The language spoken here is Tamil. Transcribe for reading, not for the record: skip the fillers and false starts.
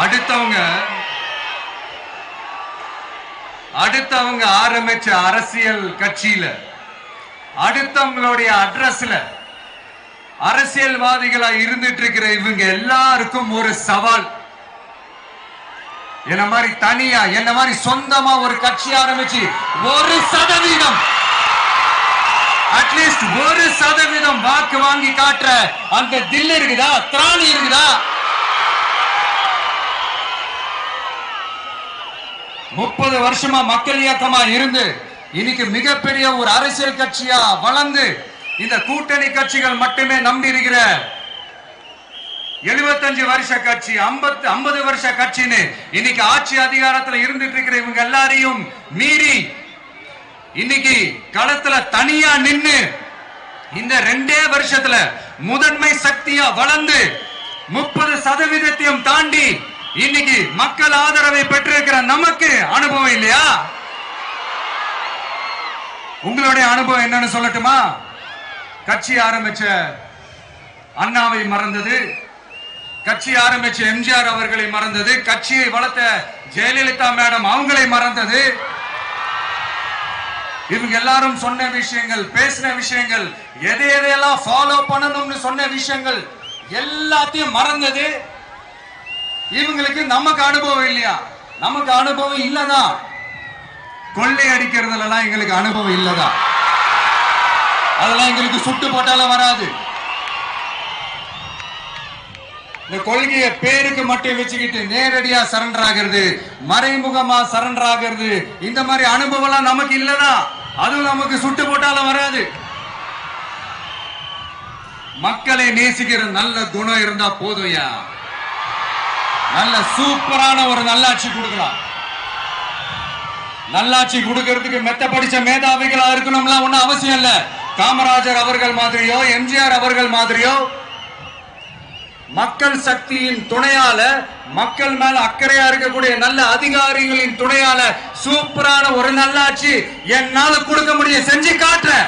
அடுத்தவங்க ஆரம்பிச்ச அரசியல் கட்சியில அடுத்தவங்களுடைய அட்ரஸ்ல அரசியல்வாதிகளா இருந்துட்டு இருக்கிற இவங்க எல்லாருக்கும் ஒரு சவால். என்ன மாதிரி தனியா என்ன மாதிரி சொந்தமா ஒரு கட்சி ஆரம்பிச்சு 1% அட்லீஸ்ட் 1% வாக்கு வாங்கி காட்டுற அந்த தில் இருக்குதா, திராணி இருக்குதா? 30 வருஷமா மக்கள் இயக்கமா இருந்து இன்னைக்கு மிகப்பெரிய ஒரு அரசியல் கட்சியா வளர்ந்து இந்த கூட்டணி கட்சிகள் மட்டுமே நம்பி இருக்கிற 75 வருஷ கட்சி 50 வருஷ கட்சின்னு இன்னைக்கு ஆட்சி அதிகாரத்தில் இருந்துட்டு இருக்கிற இவங்க எல்லாரையும் மீறி இன்னைக்கு களத்துல தனியா நின்னு இந்த 2 வருஷத்துல முதன்மை சக்தியா வளர்ந்து 30% தாண்டி இன்னைக்கு மக்கள் ஆதரவை பெற்றிருக்கிற நமக்கு அனுபவம் இல்லையா? உங்களுடைய அனுபவம் என்னன்னு சொல்லட்டுமா? கட்சி ஆரம்பிச்ச அண்ணாவை மறந்தது, கட்சி ஆரம்பிச்ச எம்ஜிஆர் அவர்களை மறந்தது, கட்சியை வளர்த்த ஜெயலலிதா மேடம் அவங்களை மறந்தது. இவங்க எல்லாரும் சொன்ன விஷயங்கள், பேசின விஷயங்கள், எதையெல்லாம் ஃபாலோ பண்ணணும்னு சொன்ன விஷயங்கள் எல்லாத்தையும் மறந்தது. இவங்களுக்கு நமக்கு அனுபவம் இல்லையா? நமக்கு அனுபவம் இல்லதான். கொள்ளை அடிக்கிறதுல எங்களுக்கு அனுபவம் இல்லதான். அதெல்லாம் எங்களுக்கு சுட்டு போட்டாலும் வராது. இந்த கொள்கையை பேருக்கு மட்டும் வச்சுக்கிட்டு நேரடியா சரண்டர் ஆகிறது, மறைமுகமா சரண்டர் ஆகிறது, இந்த மாதிரி அனுபவம் நமக்கு இல்லதான். அதுவும் நமக்கு சுட்டு போட்டாலும் வராது. மக்களை நேசிக்கிற நல்ல குணம் இருந்தா போதும்யா. நல்ல சூப்பரான ஒரு நல்லாட்சி கொடுக்கலாம். நல்லாட்சி கொடுக்கிறதுக்கு மெத்த படிச்ச மேதாவிகளா இருக்கணும்லாம் ஒன்னும் அவசியம் இல்ல. காமராஜர் அவர்கள் மாதிரியோ எம்ஜிஆர் அவர்கள் மாதிரியோ மக்கள் சக்தியின் துணையால, மக்கள் மேல அக்கறையா இருக்கக்கூடிய நல்ல அதிகாரிகளின் துணையால சூப்பரான ஒரு நல்லாட்சி என்னால கொடுக்க முடியும், செஞ்சு காட்டுறேன்.